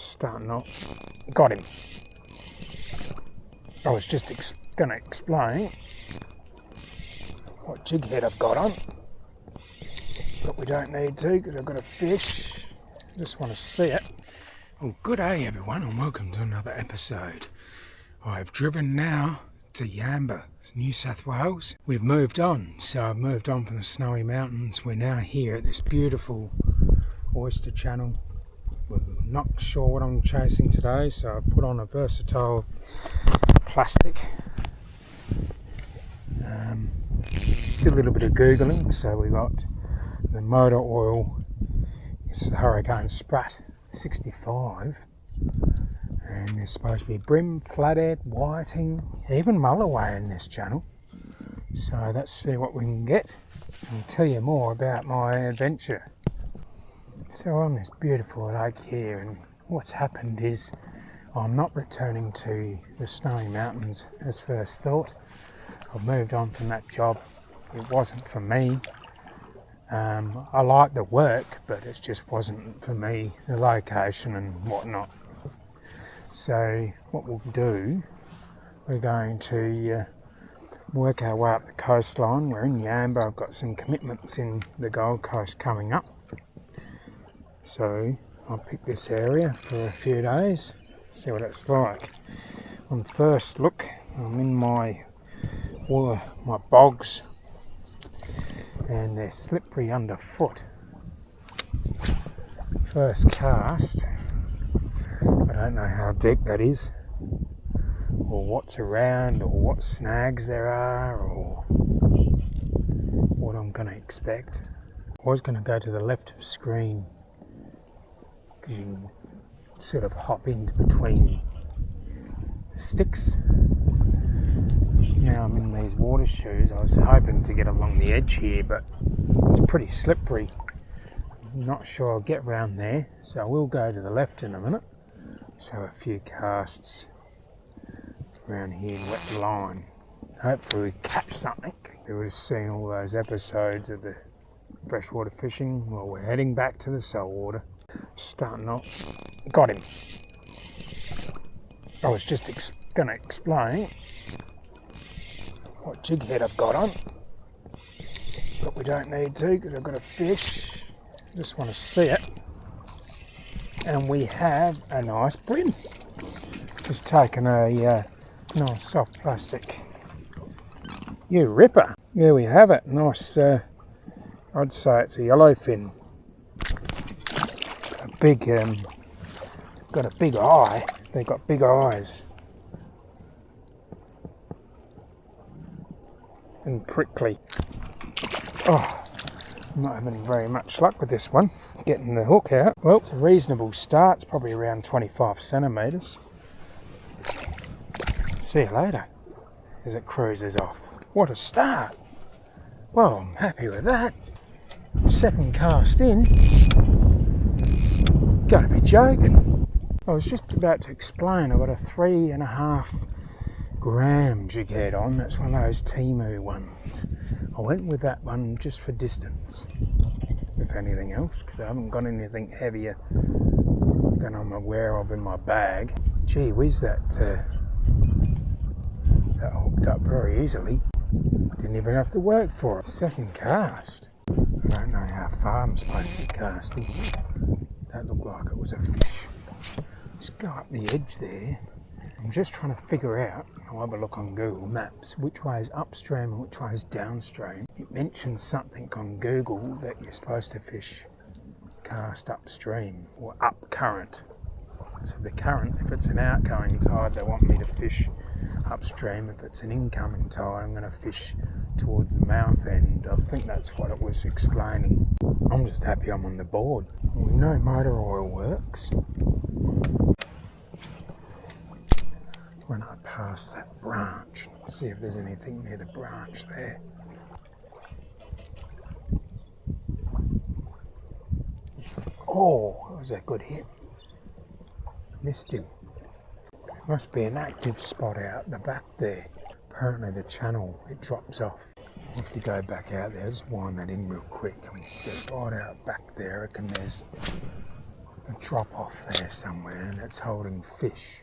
Starting off. Got him. I was just going to explain what jig head I've got on, but we don't need to because I've got a fish. I just want to see it. Well, good day everyone, and welcome to another episode. I've driven now to Yamba, New South Wales. We've moved on, so I've moved on from the snowy mountains. We're now here at this beautiful oyster channel. We're not sure what I'm chasing today, so I put on a versatile plastic. Did a little bit of googling, so we got the motor oil. It's the Hurricane Sprat 65, and there's supposed to be brim, flathead, whiting, even mulloway in this channel. So let's see what we can get and tell you more about my adventure. So on this beautiful lake here, and what's happened is I'm not returning to the snowy mountains as first thought. I've moved on from that job. It wasn't for me. I like the work, but it just wasn't for me, the location and whatnot. So what we'll do, we're going to work our way up the coastline. We're in Yamba. I've got some commitments in the Gold Coast coming up. So I'll pick this area for a few days, see what it's like. On first look, I'm in my bogs, and they're slippery underfoot. First cast, I don't know how deep that is, or what's around, or what snags there are, or what I'm going to expect. I was going to go to the left of screen, because you can sort of hop into between the sticks. Now I'm in these water shoes. I was hoping to get along the edge here, but it's pretty slippery. I'm not sure I'll get round there, so we'll go to the left in a minute. So a few casts around here in wet line. Hopefully we catch something. You would have seen all those episodes of the freshwater fishing. Well, we're heading back to the saltwater. Starting off. Got him. I was just going to explain what jig head I've got on, but we don't need to because I've got a fish. I just want to see it. And we have a nice brim. Just taken a nice soft plastic. You ripper. There we have it. Nice, I'd say it's a yellowfin. Big, got a big eye. They've got big eyes. And prickly. Oh, I'm not having very much luck with this one, getting the hook out. Well, it's a reasonable start. It's probably around 25 centimetres. See you later as it cruises off. What a start. Well, I'm happy with that. Second cast in. Gotta be joking. I was just about to explain. I've got a 3.5 gram jig head on. That's one of those Timu ones. I went with that one just for distance, if anything else, because I haven't got anything heavier than I'm aware of in my bag. Gee whiz, that hooked up very easily. Didn't even have to work for it. Second cast. I don't know how far I'm supposed to be casting. That looked like it was a fish. Just go up the edge there. I'm just trying to figure out, I'll have a look on Google Maps, which way is upstream and which way is downstream. It mentions something on Google that you're supposed to cast upstream or up current. So the current, if it's an outgoing tide, they want me to fish upstream. If it's an incoming tide, I'm going to fish towards the mouth end. I think that's what it was explaining. I'm just happy I'm on the board. We know motor oil works. When I pass that branch, see if there's anything near the branch there. Oh, that was a good hit. Missed him. Must be an active spot out the back there. Apparently the channel, it drops off. I'll have to go back out there. Just wind that in real quick and get right out back there. I reckon there's a drop off there somewhere and it's holding fish.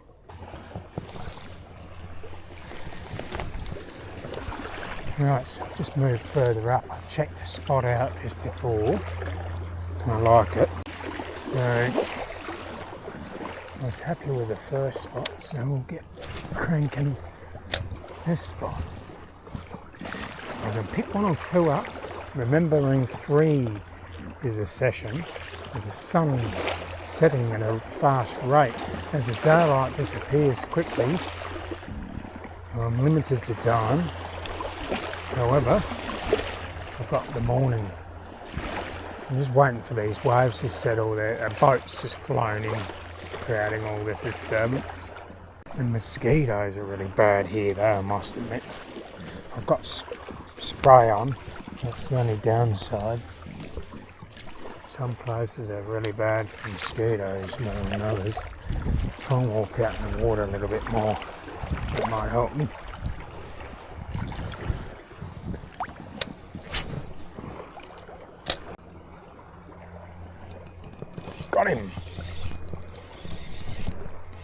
Right, so I've just moved further up. I've checked the spot out just before and I like it. So I was happy with the first spot, so we'll get cranking this spot. I'm going to pick 1 or 2 up, remembering 3 is a session with the sun setting at a fast rate. As the daylight disappears quickly, I'm limited to time. However, I've got the morning. I'm just waiting for these waves to settle. A boat's just flown in, creating all the disturbance. And mosquitoes are really bad here though, I must admit. I've got spray on, that's the only downside. Some places are really bad for mosquitoes more than others. Try and walk out in the water a little bit more, that might help me. Got him!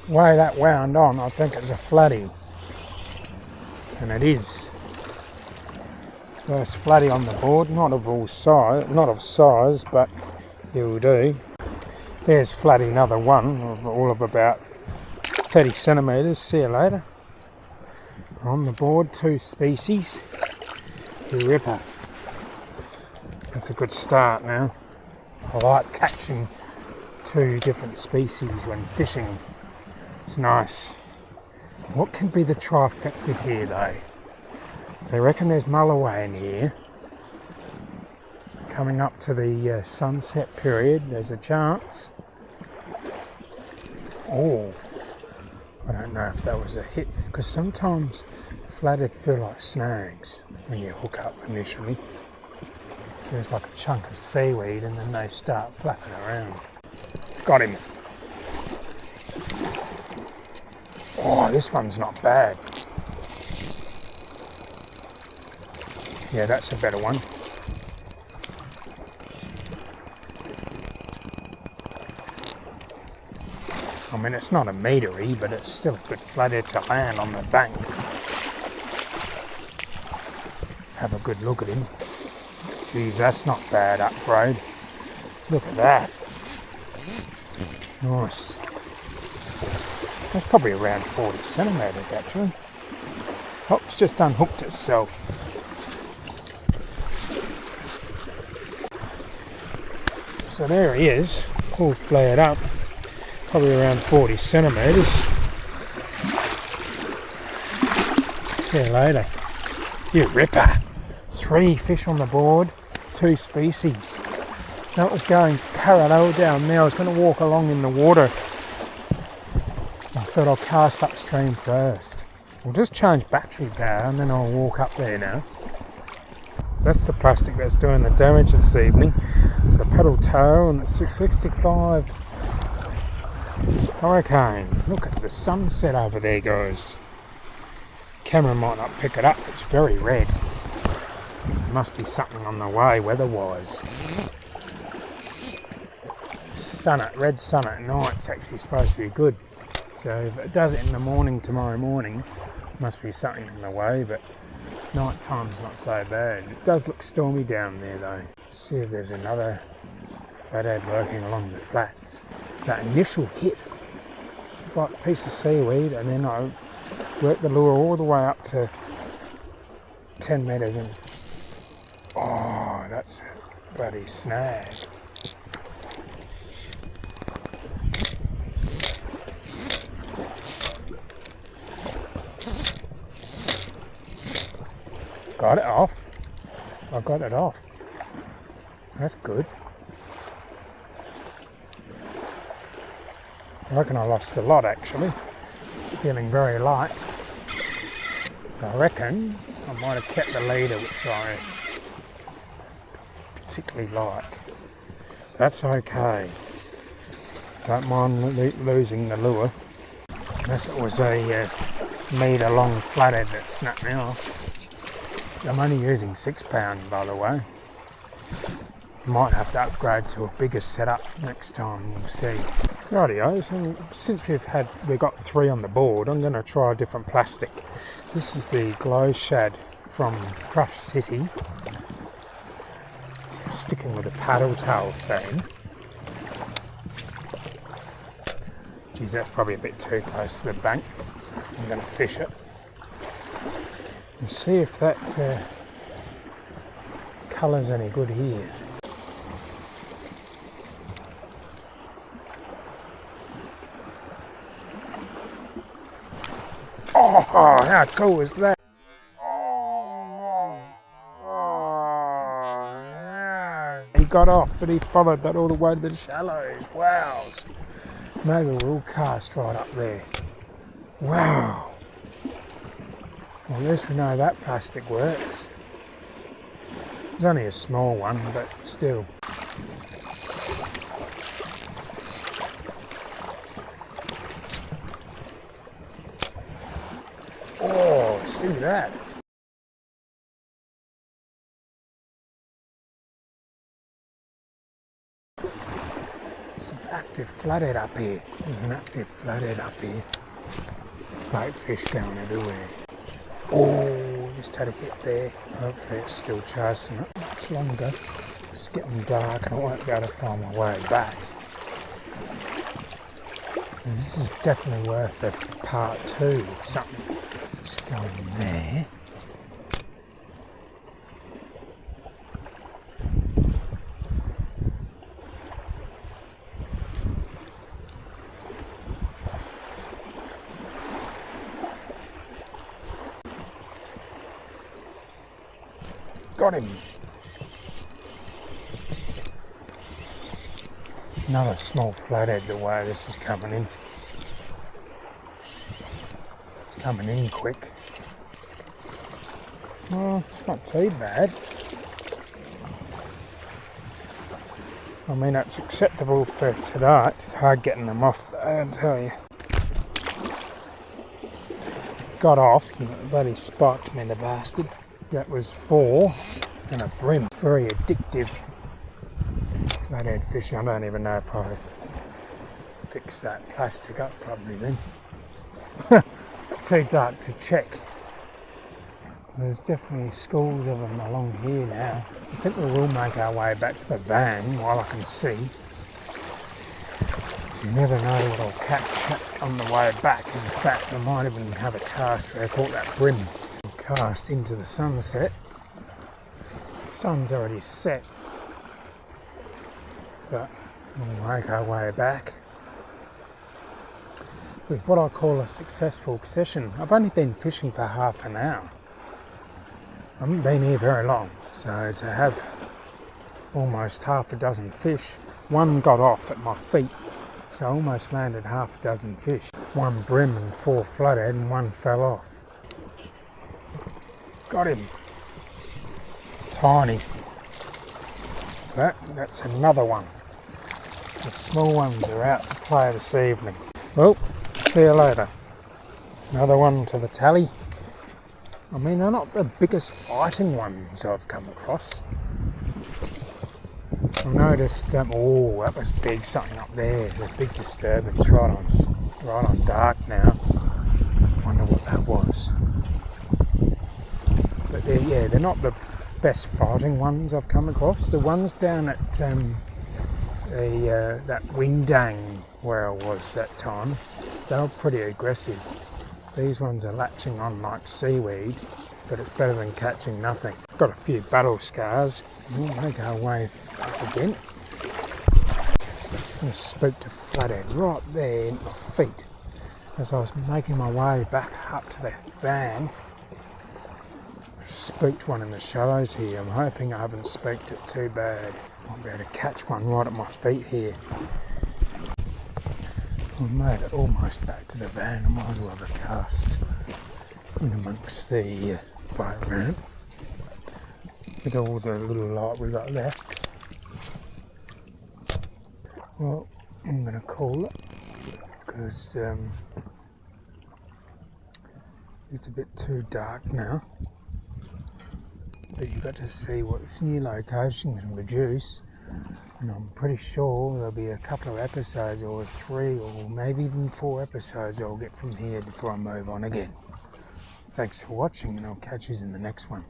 The way that wound on, I think it's a flatty. And it is. First flatty on the board, not of size, but it'll do. There's flatty another one, all of about 30 centimetres. See you later. On the board, 2 species. The ripper. That's a good start now. I like catching 2 different species when fishing. It's nice. What can be the trifecta here though? They reckon there's mulloway in here. Coming up to the sunset period, there's a chance. Oh, I don't know if that was a hit, because sometimes flathead feel like snags when you hook up initially. Feels like a chunk of seaweed and then they start flapping around. Got him. Oh, this one's not bad. Yeah, that's a better one. I mean, it's not a meatery, but it's still a good flathead to land on the bank. Have a good look at him. Geez, that's not bad upgrade. Look at that. Nice. That's probably around 40 centimetres actually. Oh, it's just unhooked itself. So there he is, all flared up, probably around 40 centimetres. See you later. You ripper. 3 fish on the board, 2 species. That was going parallel down there. I was going to walk along in the water. I thought I'll cast upstream first. We'll just change battery power and then I'll walk up there now. That's the plastic that's doing the damage this evening. It's a pedal toe and it's 665 Hurricane. Look at the sunset over there, guys. Camera might not pick it up, it's very red. So there must be something on the way weather-wise. Red sun at night's actually supposed to be good. So if it does it in the morning tomorrow morning, must be something in the way, but night time's not so bad. It does look stormy down there though. Let's see if there's another flathead lurking along the flats. That initial hit, it's like a piece of seaweed, and then I worked the lure all the way up to 10 metres and oh, that's a bloody snag. Got it off. I got it off. That's good. I reckon I lost a lot actually. Feeling very light. I reckon I might have kept the leader, which I particularly like. That's okay. Don't mind losing the lure. Unless it was a metre long flathead that snapped me off. I'm only using 6 pound by the way. Might have to upgrade to a bigger setup next time, we'll see. Rightio, so since we've got 3 on the board, I'm going to try a different plastic. This is the glow shad from Crush City. So sticking with the paddle tail theme. Geez, that's probably a bit too close to the bank. I'm going to fish it and see if that colour's any good here. Oh, how cool is that? He got off, but he followed that all the way to the shallows. Wow. Maybe we'll cast right up there. Wow. Well, at least we know that plastic works. It's only a small one, but still. Oh, see that. Some active flathead up here. There's an active flathead up here. Great fish going everywhere. Oh, just had a hit there. Hopefully it's still chasing it much longer. It's getting dark and I won't be able to find my way back. And this is definitely worth a part 2 or something. Just go in there. Got him. Another small flathead the way this is coming in. It's coming in quick. Well, it's not too bad. I mean, that's acceptable for tonight. It's hard getting them off though, I tell you. Got off and the bloody spiked me, the bastard. That was 4 and a brim. Very addictive flathead fishing. I don't even know if I fix that plastic up properly then. It's too dark to check. There's definitely schools of them along here now. I think we will make our way back to the van while I can see. So you never know what I'll catch on the way back. In fact, I might even have a cast where I caught that brim. Cast into the sunset. The sun's already set, but we'll make our way back with what I call a successful session. I've only been fishing for half an hour. I haven't been here very long, so to have almost half a dozen fish, one got off at my feet, so I almost landed half a dozen fish. 1 brim and 4 flathead and 1 fell off. Got him. Tiny. But that's another one. The small ones are out to play this evening. Well, see you later. Another one to the tally. I mean, they're not the biggest fighting ones I've come across. I noticed, oh, that was big, something up there. There's a big disturbance right on dark now. Wonder what that was. But they're not the best fighting ones I've come across. The ones down at that Windang where I was that time, they were pretty aggressive. These ones are latching on like seaweed, but it's better than catching nothing. Got a few battle scars. We'll make our way up again. I spooked a flathead right there in my feet as I was making my way back up to the van. Spooked one in the shallows here. I'm hoping I haven't spooked it too bad. I'll be able to catch one right at my feet here. I've made it almost back to the van. I might as well have a cast in amongst the boat ramp with all the little light we got left. Well, I'm going to call it because it's a bit too dark now. But you've got to see what this new location can produce. And I'm pretty sure there'll be a couple of episodes, or 3 or maybe even 4 episodes I'll get from here before I move on again. Thanks for watching, and I'll catch you in the next one.